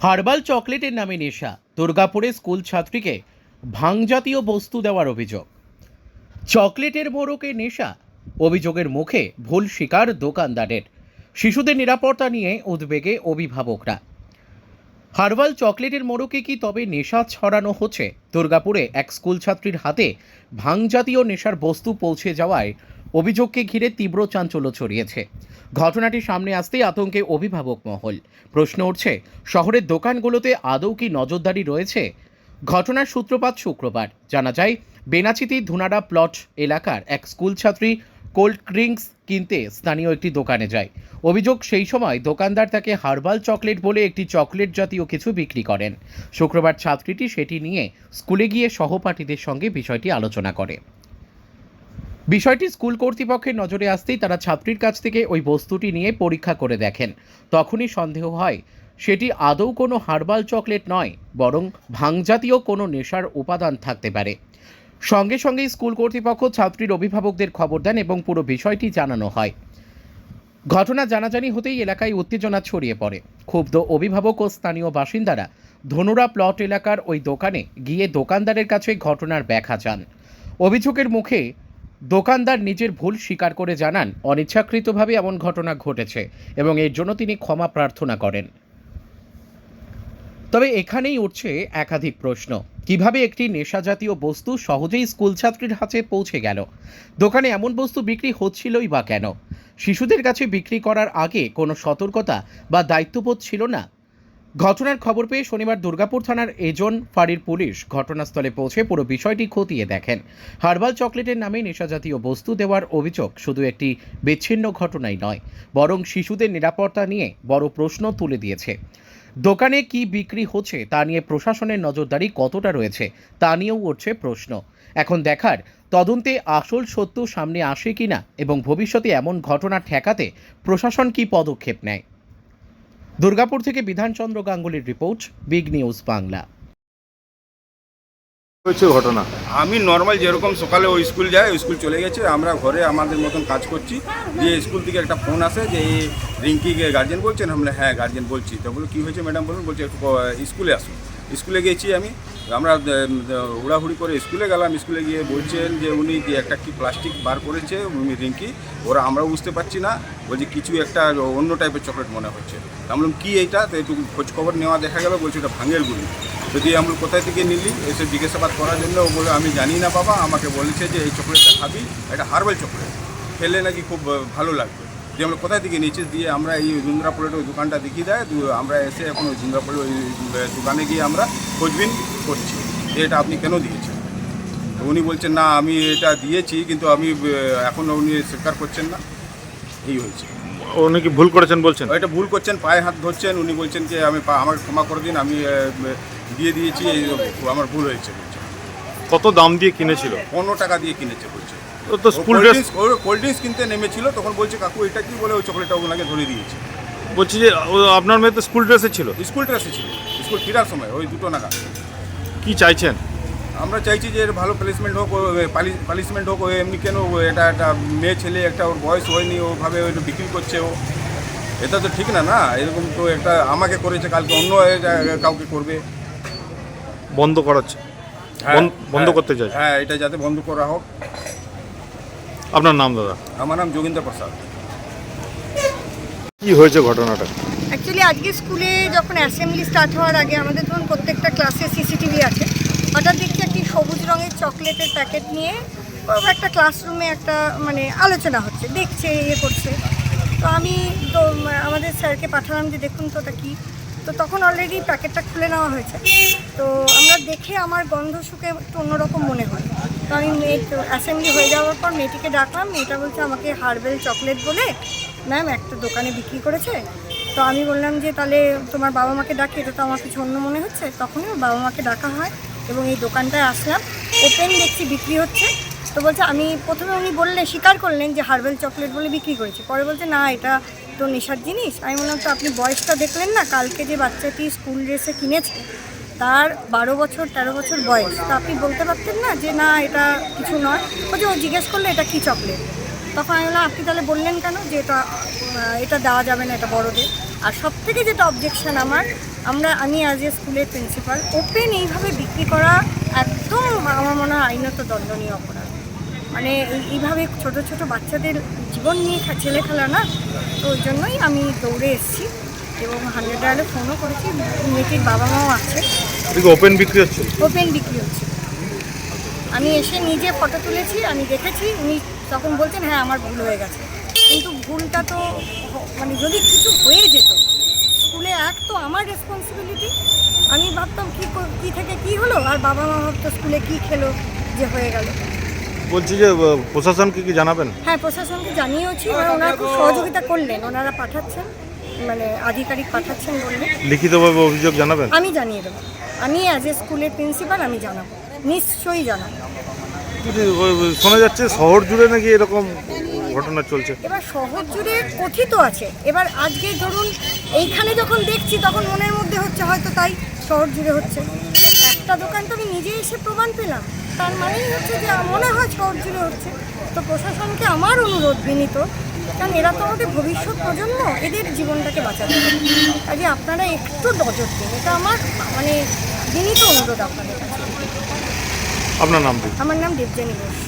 Herbal চকলেটের নামে নেশা, দুর্গাপুরে স্কুল ছাত্রীকে ভাঙজাতীয় বস্তু দেওয়ার অভিযোগ। চকলেটের মোড়কে নেশা, অভিযোগের মুখে ভুল স্বীকার দোকানদারের। শিশুদের নিরাপত্তা নিয়ে উদ্বেগে অভিভাবকরা। হার্বাল চকলেটের মোড়কে কি তবে নেশা ছড়ানো হচ্ছে? দুর্গাপুরে এক স্কুল ছাত্রীর হাতে ভাঙজাতীয় নেশার বস্তু পৌঁছে যাওয়ায় অভিযোগকে ঘিরে তীব্র চাঞ্চল্য ছড়িয়েছে। ঘটনাটি সামনে আসতেই আতঙ্কে অভিভাবক মহল। প্রশ্ন উঠছে, শহরের দোকানগুলোতে আদৌ কি নজরদারি রয়েছে? ঘটনার সূত্রপাত শুক্রবার। জানা যায়, বেনাচিতি ধুনাড়া প্লট এলাকার এক স্কুল ছাত্রী কোল্ড ড্রিঙ্কস কিনতে স্থানীয় একটি দোকানে যায়। অভিযোগ, সেই সময় দোকানদার তাকে হার্বাল চকলেট বলে একটি চকলেট জাতীয় কিছু বিক্রি করেন। শুক্রবার ছাত্রীটি সেটি নিয়ে স্কুলে গিয়ে সহপাঠীদের সঙ্গে বিষয়টি আলোচনা করে। বিষয়টি স্কুল কর্তৃপক্ষের নজরে আসতেই তারা ছাত্রীর কাছ থেকে ওই বস্তুটি নিয়ে পরীক্ষা করে দেখেন। তখনই সন্দেহ হয় সেটি আদৌ কোনো হার্বাল চকলেট নয়, বরং ভাঙজাতীয় কোনো নেশার উপাদান থাকতে পারে। সঙ্গে সঙ্গেই স্কুল কর্তৃপক্ষ ছাত্রীর অভিভাবকদের খবর দেন এবং পুরো বিষয়টি জানানো হয়। ঘটনা জানাজানি হতেই এলাকায় উত্তেজনা ছড়িয়ে পড়ে। ক্ষুব্ধ অভিভাবক ও স্থানীয় বাসিন্দারা ধনুরা প্লট এলাকার ওই দোকানে গিয়ে দোকানদারের কাছে ঘটনার ব্যাখ্যা চান। অভিযোগের মুখে দোকানদার নিজের ভুল স্বীকার করে জানান, অনিচ্ছাকৃতভাবে এমন ঘটনা ঘটেছে এবং এর জন্য তিনি ক্ষমা প্রার্থনা করেন। তবে এখানেই উঠছে একাধিক প্রশ্ন। কিভাবে একটি নেশাজাতীয় বস্তু সহজেই স্কুল ছাত্রীর হাতে পৌঁছে গেল? দোকানে এমন বস্তু বিক্রি হচ্ছিলই বা কেন? শিশুদের কাছে বিক্রি করার আগে কোনো সতর্কতা বা দায়িত্ববোধ ছিল না? ঘটনার খবর পেয়ে শনিবার দুর্গাপুর থানার এজন ফাঁড়ির পুলিশ ঘটনাস্থলে পৌঁছে পুরো বিষয়টি খতিয়ে দেখেন। হার্বাল চকলেটের নামে নেশাজাতীয় বস্তু দেওয়ার অভিযোগ শুধু একটি বিচ্ছিন্ন ঘটনাই নয়, বরং শিশুদের নিরাপত্তা নিয়ে বড় প্রশ্ন তুলে দিয়েছে। দোকানে কি বিক্রি হচ্ছে তা নিয়ে প্রশাসনের নজরদারি কতটা রয়েছে তা নিয়েও উঠছে প্রশ্ন। এখন দেখার, তদন্তে আসল সত্য সামনে আসে কিনা এবং ভবিষ্যতে এমন ঘটনা ঠেকাতে প্রশাসন কি পদক্ষেপ নেয়। দুর্গাপুর থেকে বিধানচন্দ্র গাঙ্গুলির রিপোর্ট, বিগ নিউজ বাংলা। হয়েছে ঘটনা। আমি নর্মাল যেরকম সকালে ওই স্কুল যায়, ওই স্কুল চলে গেছে, আমরা ঘরে আমাদের মতন কাজ করছি। দিয়ে স্কুল থেকে একটা ফোন আসে যে এই রিঙ্কিকে গার্জেন বলছেন। আমরা হ্যাঁ গার্জেন বলছি। তো বলো কী হয়েছে ম্যাডাম বলুন। বলছে একটু স্কুলে আসুন। স্কুলে গেছি আমরা হুড়াহুড়ি করে স্কুলে গেলাম। স্কুলে গিয়ে বলছেন যে উনি যে একটা কি প্লাস্টিক বার করেছে উনি রিঙ্কি, ওরা আমরাও বুঝতে পারছি না। বলছে কিছু একটা অন্য টাইপের চকলেট মনে হচ্ছে। আমি বললাম কী এইটা? তো একটু খোঁজখবর নেওয়া দেখা গেল, বলছে ওটা ভাঙের গুলি। যদি আমরা কোথায় থেকে নিলি এসে জিজ্ঞাসাবাদ করার জন্য ও বলে আমি জানি না বাবা, আমাকে বলেছে যে এই চকলেটটা খাবি, এটা হার্বাল চকলেট, খেলে নাকি খুব ভালো লাগবে। দিয়ে আমরা কোথায় থেকে নিচে দিয়ে আমরা এই জুন্দ্রাপুরের ওই দোকানটা দেখিয়ে দেয়। আমরা এসে এখন ওই জুন্দ্রাপুরের ওই দোকানে গিয়ে আমরা খোঁজবিন করছি যে এটা আপনি কেন দিয়েছেন। তো উনি বলছেন না আমি এটা দিয়েছি, কিন্তু আমি এখন উনি স্বীকার করছেন না। এই হয়েছে। উনি কি ভুল করেছেন বলছেন? এটা ভুল করছেন, পায়ে হাত ধরছেন। উনি বলছেন যে আমাকে ক্ষমা করে দিন, আমি দিয়ে দিয়েছি, আমার ভুল হয়েছে বলছে। কত দাম দিয়ে কিনেছিল? 15 টাকা দিয়ে কিনেছে বলছে। তো স্কুল ড্রেস কোল্ড ড্রিঙ্কস কিনতে নেমেছিল, তখন বলছে কাকু এটা কি বলে ওই চকলেটটা ওনাকে ধরে দিয়েছে। বলছি যে আপনার মেয়ে তো স্কুল ড্রেসে ছিল? স্কুল ড্রেসে ছিল, স্কুল ফেরার সময় ওই 2 নাগাদ। কি চাইছেন? আমরা চাইছি যে এর ভালো প্লেসমেন্ট হোক, পানিশমেন্ট হোক। এমনি কেন এটা একটা মেয়ে ছেলে, একটা ওর বয়স হয়নি, ওভাবে ওই বিক্রি করছে ও, এটা তো ঠিক না। না এরকম তো একটা আমাকে করেছে, কালকে অন্য কাউকে করবে। বন্ধ করাচ্ছে? বন্ধ করতে চাই? হ্যাঁ, এটা যাতে বন্ধ করা হোক। আপনার নাম দাদা? আমার নাম যোগেন্দ্র প্রসাদ। কি হয়েছে ঘটনাটা? অ্যাকচুয়ালি আজকে স্কুলে যখন অ্যাসেম্বলি স্টার্ট হওয়ার আগে আমাদের ধরুন প্রত্যেকটা ক্লাসে সিসিটিভি আছে। হঠাৎ দেখছি একটি সবুজ রঙের চকলেটের প্যাকেট নিয়ে একটা ক্লাসরুমে একটা আলোচনা হচ্ছে, দেখছে, করছে। তো আমি তো আমাদের স্যারকে পাঠালাম যে দেখুন তো ওটা কী। তো তখন অলরেডি প্যাকেটটা খুলে নেওয়া হয়েছে। তো আমরা দেখে আমার গন্ধ শুকে একটু অন্যরকম মনে হয়। তো আমি অ্যাসেম্বলি হয়ে যাওয়ার পর মেয়েটিকে ডাকলাম। মেয়েটা বলছে আমাকে হার্বাল চকলেট বলে ম্যাম একটা দোকানে বিক্রি করেছে। তো আমি বললাম যে তাহলে তোমার বাবা মাকে ডাকি, এটা তো আমার কিছু অন্য মনে হচ্ছে। তখনই ওর বাবা মাকে ডাকা হয় এবং এই দোকানটায় আসলাম। ওপেন দেখছি বিক্রি হচ্ছে। তো বলছে আমি প্রথমে উনি বললেন, স্বীকার করলেন যে হার্বাল চকলেট বলে বিক্রি করেছে। পরে বলছে না এটা তো নেশার জিনিস। আমি বললাম তো আপনি বয়সটা দেখলেন না, কালকে যে বাচ্চাটি স্কুল ড্রেসে কিনেছে তার 12 বছর 13 বছর বয়স। তা আপনি বলতে পারতেন না যে না এটা কিছু নয়। বলছে ও জিজ্ঞেস করলে এটা কী চকলেট। তখন আমি বললাম আপনি তাহলে বললেন কেন যে এটা দেওয়া যাবে না, এটা বড়দের। আর সব থেকে যেটা অবজেকশন আমি অ্যাজ এ স্কুলের প্রিন্সিপাল ওপেন এইভাবে বিক্রি করা একদম আমার মনে হয় আইনত দণ্ডনীয় অপরাধ। মানে এইভাবে ছোট ছোট বাচ্চাদের জীবন নিয়ে ছেলে খেলা না, তো ওই জন্যই আমি দৌড়ে এসেছি এবং 100 ডায়ালে ফোনও করেছি। মেয়েটির বাবা মাও আছে। ওপেন বিক্রি হচ্ছে? ওপেন বিক্রি হচ্ছে। আমি এসে নিজে ফটো তুলেছি, আমি দেখেছি, উনি তখন বলছেন হ্যাঁ আমার ভুল হয়ে গেছে। কিন্তু ভুলটা তো মানে যদি কিছু হয়ে যেত স্কুলে তো আমার রেসপন্সিবিলিটি। আমি ভাবতাম কী থেকে কি হলো, আর বাবা মা ভাবতো স্কুলে কি খেলো যে হয়ে গেল। বলছি যে প্রশাসনকে কি জানাবেন? হ্যাঁ, প্রশাসনকে জানিয়েওছি, ওনারা খুব সহযোগিতা করলেন, ওনারা পাঠাচ্ছেন, মানে আধিকারিক পাঠাচ্ছেন বললেন। লিখিতভাবে অভিযোগ জানাবেন? আমি জানিয়ে দেবো, আমি অ্যাজ এ স্কুলের প্রিন্সিপাল আমি জানাবো, নিশ্চয়ই জানাবো। শোনা যাচ্ছে শহর জুড়ে নাকি এরকম ঘটনা চলছে। এবার শহর জুড়ে কথিত আছে, এবার আজকে ধরুন এইখানে যখন দেখছি তখন মনের মধ্যে হচ্ছে হয়তো তাই শহর জুড়ে হচ্ছে। একটা দোকান তো আমি নিজে এসে প্রমাণ পেলাম, তার মানেই হচ্ছে যে মনে হয় শহর জুড়ে হচ্ছে। তো প্রশাসনকে আমার অনুরোধ বিনীত, কারণ এরা তো আমাদের ভবিষ্যৎ প্রজন্ম, এদের জীবনটাকে বাঁচাতে হবে, কাজে আপনারা একটু নজর দিন, এটা আমার মানে বিনীত অনুরোধ আপনাদের কাছে। আপনার নাম? আমার নাম দেবযানী ঘোষ।